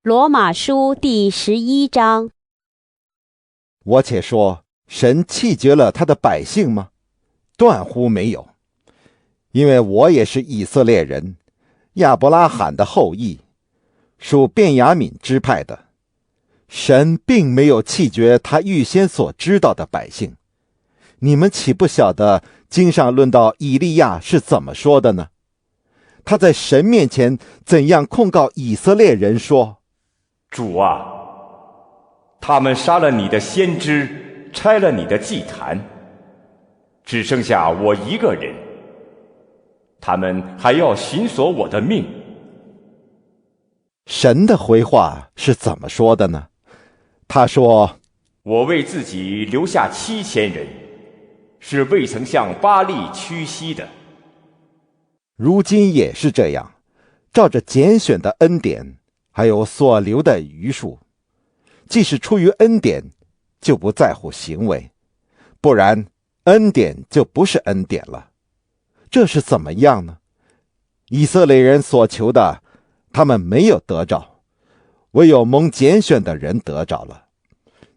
罗马书第11章。我且说，神弃绝了他的百姓吗？断乎没有。因为我也是以色列人，亚伯拉罕的后裔，属便雅悯支派的。神并没有弃绝他预先所知道的百姓。你们岂不晓得经上论到以利亚是怎么说的呢？他在神面前怎样控告以色列人说：主啊，他们杀了你的先知，拆了你的祭坛，只剩下我一个人，他们还要寻索我的命。神的回话是怎么说的呢？他说：我为自己留下7000人，是未曾向巴力屈膝的。如今也是这样，照着拣选的恩典，还有所留的余数，既是出于恩典，就不在乎行为，不然恩典就不是恩典了。这是怎么样呢？以色列人所求的，他们没有得着，唯有蒙拣选的人得着了，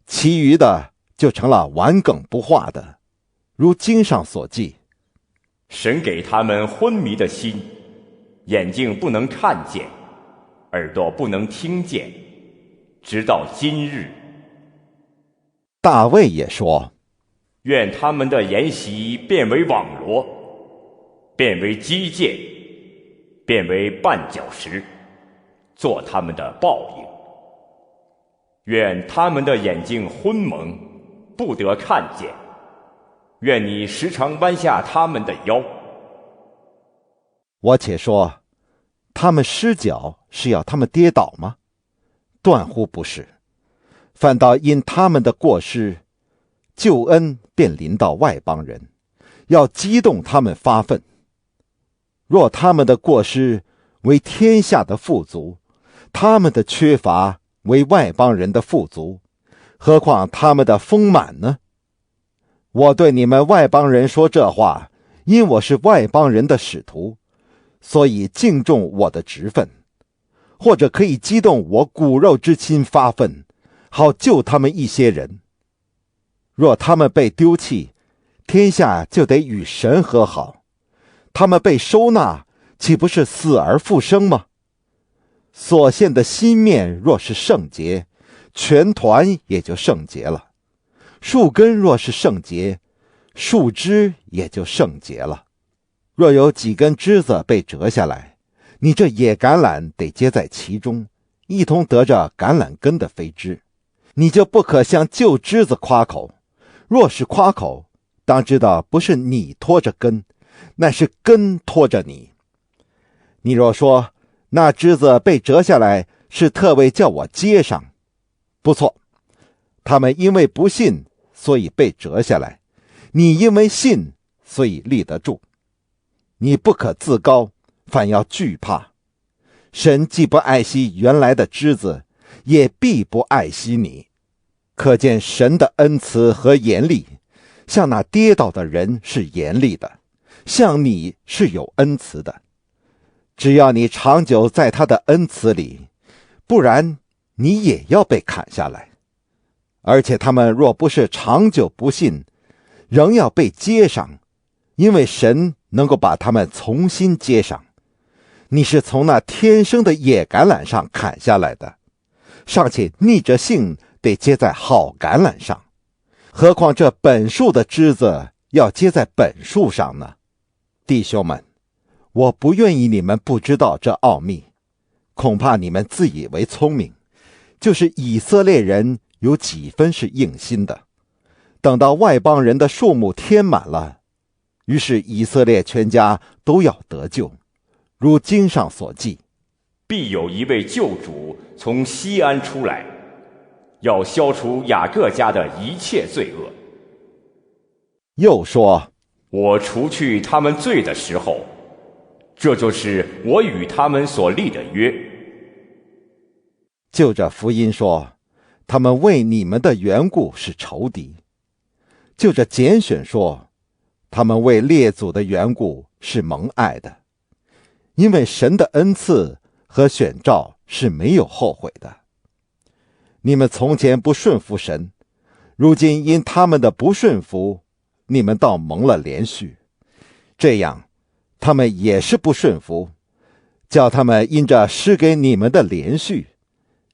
其余的就成了顽梗不化的，如经上所记：神给他们昏迷的心，眼睛不能看见，耳朵不能听见，直到今日。大卫也说：愿他们的筵席变为网罗，变为机械，变为绊脚石，做他们的报应。愿他们的眼睛昏蒙，不得看见。愿你时常弯下他们的腰。我且说，他们失脚是要他们跌倒吗？断乎不是，反倒因他们的过失，救恩便临到外邦人，要激动他们发愤。若他们的过失为天下的富足，他们的缺乏为外邦人的富足，何况他们的丰满呢？我对你们外邦人说这话，因我是外邦人的使徒，所以敬重我的职分，或者可以激动我骨肉之亲发愤，好救他们一些人。若他们被丢弃，天下就得与神和好；他们被收纳，岂不是死而复生吗？所献的新面若是圣洁，全团也就圣洁了。树根若是圣洁，树枝也就圣洁了。若有几根枝子被折下来，你这野橄榄得接在其中，一同得着橄榄根的飞枝。你就不可向旧枝子夸口，若是夸口，当知道不是你拖着根，乃是根拖着你。你若说那枝子被折下来是特为叫我接上，不错，他们因为不信，所以被折下来；你因为信，所以立得住。你不可自高，反要惧怕。神既不爱惜原来的枝子，也必不爱惜你。可见神的恩慈和严厉，向那跌倒的人是严厉的，向你是有恩慈的。只要你长久在他的恩慈里，不然你也要被砍下来。而且他们若不是长久不信，仍要被接上，因为神能够把他们重新接上。你是从那天生的野橄榄上砍下来的，尚且逆着性得接在好橄榄上，何况这本树的枝子要接在本树上呢？弟兄们，我不愿意你们不知道这奥秘，恐怕你们自以为聪明，就是以色列人有几分是硬心的。等到外邦人的数目添满了，于是以色列全家都要得救，如经上所记：必有一位救主从西安出来，要消除雅各家的一切罪恶。又说：我除去他们罪的时候，这就是我与他们所立的约。就这福音说，他们为你们的缘故是仇敌；就这拣选说，他们为列祖的缘故是蒙爱的。因为神的恩赐和选召是没有后悔的。你们从前不顺服神，如今因他们的不顺服，你们倒蒙了连续。这样，他们也是不顺服，叫他们因着施给你们的连续，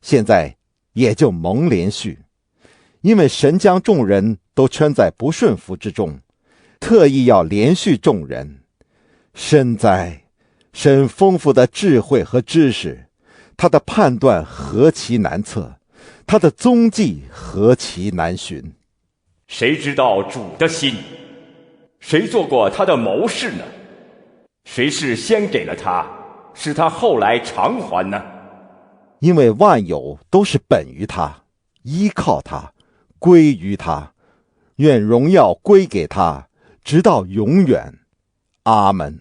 现在也就蒙连续。因为神将众人都圈在不顺服之中，特意要连续众人。深哉，神丰富的智慧和知识，他的判断何其难测，他的踪迹何其难寻。谁知道主的心？谁做过他的谋士呢？谁是先给了他，使他后来偿还呢？因为万有都是本于他，依靠他，归于他，愿荣耀归给他，直到永远。阿们。